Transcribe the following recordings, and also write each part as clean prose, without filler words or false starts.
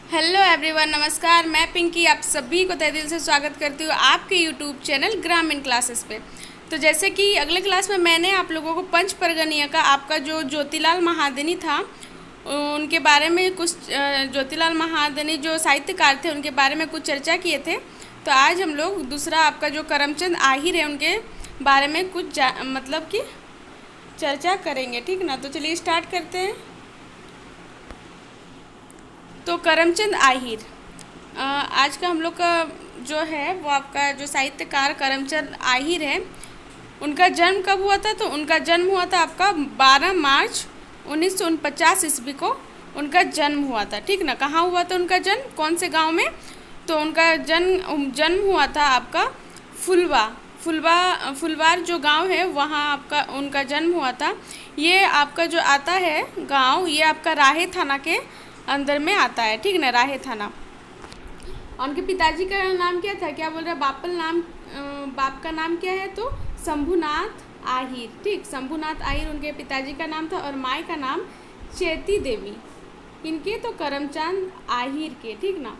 Hello everyone, नमस्कार। मैं पिंकी आप सभी को तहे दिल से स्वागत करती हूँ आपके यूट्यूब चैनल ग्रामीण क्लासेस पे। तो जैसे कि अगले क्लास में मैंने आप लोगों को पंच परगनिया का आपका जो ज्योतिलाल महादनी था उनके बारे में कुछ ज्योतिलाल महादनी जो साहित्यकार थे उनके बारे में कुछ चर्चा किए थे। तो आज हम लोग दूसरा आपका जो करमचंद आहिर है उनके बारे में कुछ मतलब कि चर्चा करेंगे, ठीक ना। तो चलिए स्टार्ट करते हैं। तो करमचंद आहिर आज का हम लोग का जो है वो आपका जो साहित्यकार करमचंद आहिर है, उनका जन्म कब हुआ था? तो उनका जन्म हुआ था आपका 12 मार्च 1949 ईस्वी को उनका जन्म हुआ था, ठीक ना। कहाँ हुआ था उनका जन्म, कौन से गांव में? तो उनका जन्म हुआ था आपका फुलवार जो गांव है वहाँ आपका उनका जन्म हुआ था। ये आपका जो आता है गांव, ये आपका राहे थाना के अंदर में आता है, ठीक ना, राहे थाना। उनके पिताजी का नाम क्या था? क्या बोल रहे हैं? बाप का नाम क्या है? तो शंभुनाथ आहिर, ठीक। शंभुनाथ आहिर उनके पिताजी का नाम था और माँ का नाम चेती देवी। इनके तो करमचंद आहिर के, ठीक ना।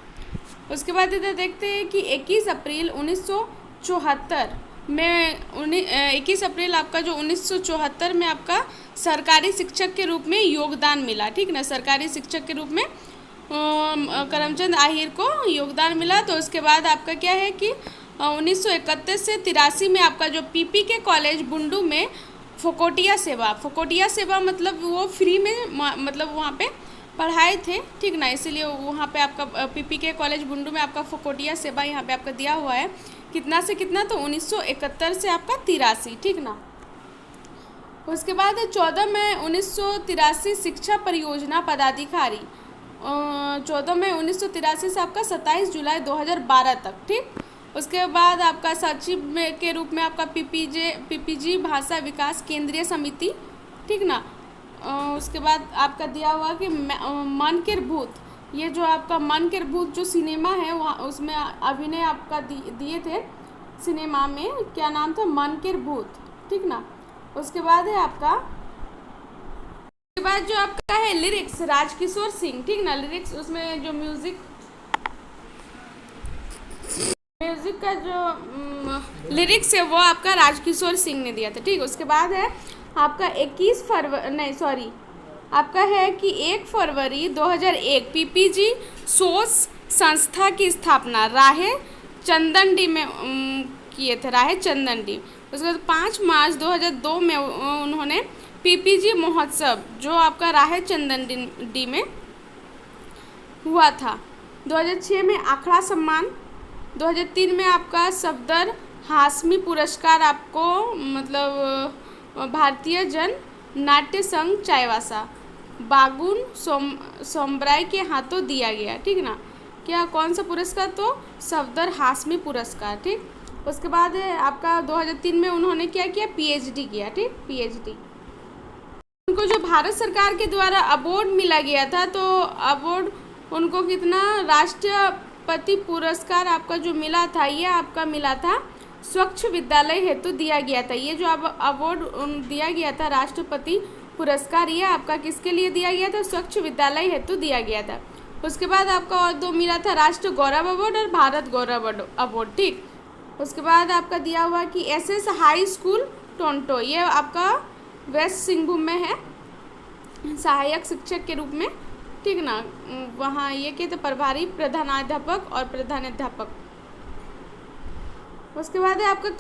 उसके बाद इधर देखते हैं कि 21 अप्रैल 1974 में 21 अप्रैल आपका जो 1974 में आपका सरकारी शिक्षक के रूप में योगदान मिला, ठीक ना। सरकारी शिक्षक के रूप में करमचंद आहिर को योगदान मिला। तो उसके बाद आपका क्या है कि 1931 से 83 में आपका जो पीपी के कॉलेज बुंडू में फोकोटिया सेवा मतलब वो फ्री में मतलब वहाँ पे पढ़ाए थे, ठीक ना। इसीलिए वहाँ पे आपका पीपी के कॉलेज बुंडू में आपका फोकोटिया सेवा यहाँ पे आपका दिया हुआ है। कितना से कितना? तो 1971 से आपका 83, ठीक ना। उसके बाद 14 मई 1983 शिक्षा परियोजना पदाधिकारी, 14 मई 1983 से आपका 27 जुलाई 2012 तक, ठीक। उसके बाद आपका सचिव के रूप में आपका पीपीजी भाषा विकास केंद्रीय समिति, ठीक ना। उसके बाद आपका दिया हुआ कि मन के भूत, ये जो आपका मन के भूत जो सिनेमा है वहाँ उसमें अभिनय आपका दिए थे सिनेमा में, क्या नाम था? मन के भूत, ठीक ना। उसके बाद है आपका उसके बाद जो आपका है लिरिक्स राजकिशोर सिंह, ठीक ना। लिरिक्स उसमें जो म्यूजिक का जो लिरिक्स है वो आपका राजकिशोर सिंह ने दिया था, ठीक। उसके बाद है आपका 1 फरवरी 2001 पीपीजी सोस संस्था की स्थापना राहे चंदनडी में किए थे, राहे चंदनडी। उसके बाद 5 मार्च 2002 में उन्होंने पीपीजी महोत्सव जो आपका राहे चंदनडी में हुआ था। 2006 में आखड़ा सम्मान, 2003 में आपका सफदर हाशमी पुरस्कार आपको मतलब भारतीय जन नाट्य संघ चाईबासा बागुन सोमराय के हाथों दिया गया, ठीक ना। क्या कौन सा पुरस्कार? तो सफदर हाशमी पुरस्कार, ठीक। उसके बाद है आपका 2003 में उन्होंने क्या किया? पीएचडी किया, ठीक, पीएचडी। उनको जो भारत सरकार के द्वारा अवार्ड मिला गया था, तो अवार्ड उनको कितना? राष्ट्रपति पुरस्कार आपका जो मिला था ये आपका मिला था स्वच्छ विद्यालय हेतु दिया गया था। ये जो अवार्ड दिया गया था राष्ट्रपति पुरस्कार, ये आपका किसके लिए दिया गया था? स्वच्छ विद्यालय हेतु दिया गया था। उसके बाद आपका और 2 मिला था राष्ट्र गौरव अवार्ड और भारत गौरव अवार्ड, ठीक। उसके बाद आपका दिया हुआ कि एसएस हाई स्कूल टोंटो, ये आपका वेस्ट सिंहभूम में है, सहायक शिक्षक के रूप में, ठीक ना। वहाँ ये क्या थे? प्रभारी प्रधानाध्यापक और प्रधानाध्यापक। उसके बाद है आपका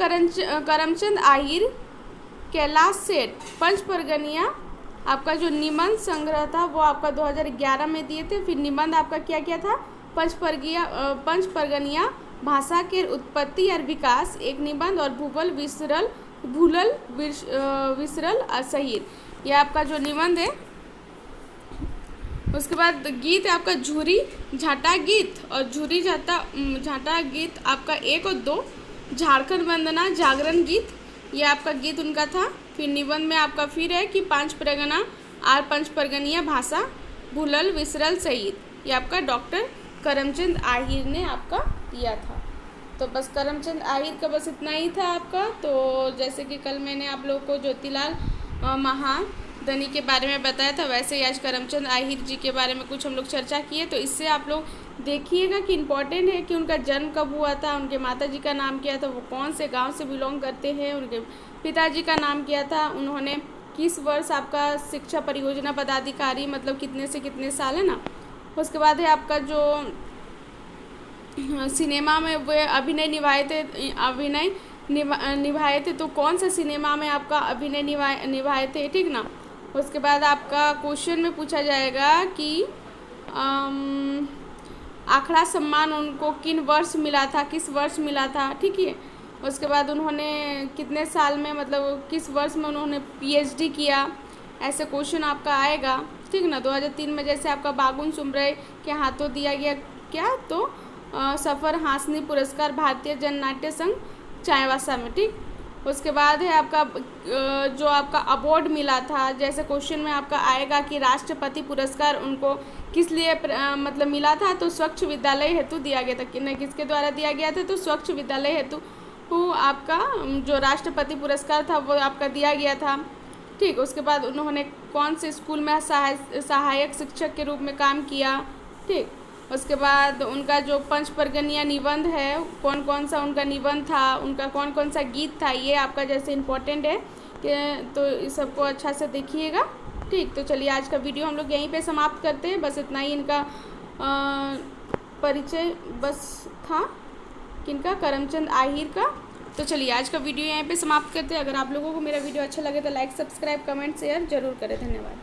करमचंद आहिर कैलाश सेठ पंच परगनिया आपका जो निबंध संग्रह था वो आपका 2011 में दिए थे। फिर निबंध आपका क्या क्या था? पंच परगनिया भाषा के उत्पत्ति और विकास एक निबंध, और भूलल विसरल असहिर, ये आपका जो निबंध है। उसके बाद गीत आपका झूरी झाटा गीत और झूरी झाटा गीत आपका 1 और 2, झारखंड वंदना जागरण गीत, ये आपका गीत उनका था। फिर निबंध में आपका फिर है कि पांच परगना और पंच परगनिया भाषा भूलल विसरल सहित, ये आपका डॉक्टर करमचंद आहिर ने आपका दिया था। तो बस करमचंद आहिर का बस इतना ही था आपका। तो जैसे कि कल मैंने आप लोगों को ज्योतिलाल धनी के बारे में बताया था, वैसे ही आज करमचंद आहिर जी के बारे में कुछ हम लोग चर्चा किए। तो इससे आप लोग देखिएगा कि इम्पोर्टेंट है कि उनका जन्म कब हुआ था, उनके माता जी का नाम क्या था, वो कौन से गांव से बिलोंग करते हैं, उनके पिताजी का नाम क्या था, उन्होंने किस वर्ष आपका शिक्षा परियोजना पदाधिकारी मतलब कितने से कितने साल, है ना। उसके बाद है आपका जो सिनेमा में वे अभिनय निभाए थे, तो कौन सा सिनेमा में आपका अभिनय निभाए थे, ठीक ना। उसके बाद आपका क्वेश्चन में पूछा जाएगा कि आखड़ा सम्मान उनको किन वर्ष मिला था, किस वर्ष मिला था, ठीक है। उसके बाद उन्होंने कितने साल में मतलब किस वर्ष में उन्होंने पीएचडी किया, ऐसे क्वेश्चन आपका आएगा, ठीक ना। 2003 में जैसे आपका बागुन सुमरय के हाथों दिया गया क्या, तो सफ़र हासनी पुरस्कार भारतीय जन नाट्य संघ चाईबासा में, ठीक। उसके बाद है आपका जो आपका अवार्ड मिला था, जैसे क्वेश्चन में आपका आएगा कि राष्ट्रपति पुरस्कार उनको किस लिए मतलब मिला था, तो स्वच्छ विद्यालय हेतु दिया गया था। किसके द्वारा दिया गया था, तो स्वच्छ विद्यालय हेतु आपका जो राष्ट्रपति पुरस्कार था वो आपका दिया गया था, ठीक। उसके बाद उन्होंने कौन से स्कूल में सहायक शिक्षक के रूप में काम किया, ठीक। उसके बाद उनका जो पंचपर्गनीय निबंध है, कौन कौन सा उनका निबंध था, उनका कौन कौन सा गीत था, ये आपका जैसे इम्पोर्टेंट है कि तो इस सबको अच्छा से देखिएगा, ठीक। तो चलिए आज का वीडियो हम लोग यहीं पे समाप्त करते हैं। बस इतना ही इनका परिचय बस था किनका, करमचंद आहिर का। तो चलिए आज का वीडियो यहीं पे समाप्त करते हैं। अगर आप लोगों को मेरा वीडियो अच्छा लगे तो लाइक, सब्सक्राइब, कमेंट, शेयर जरूर करें। धन्यवाद।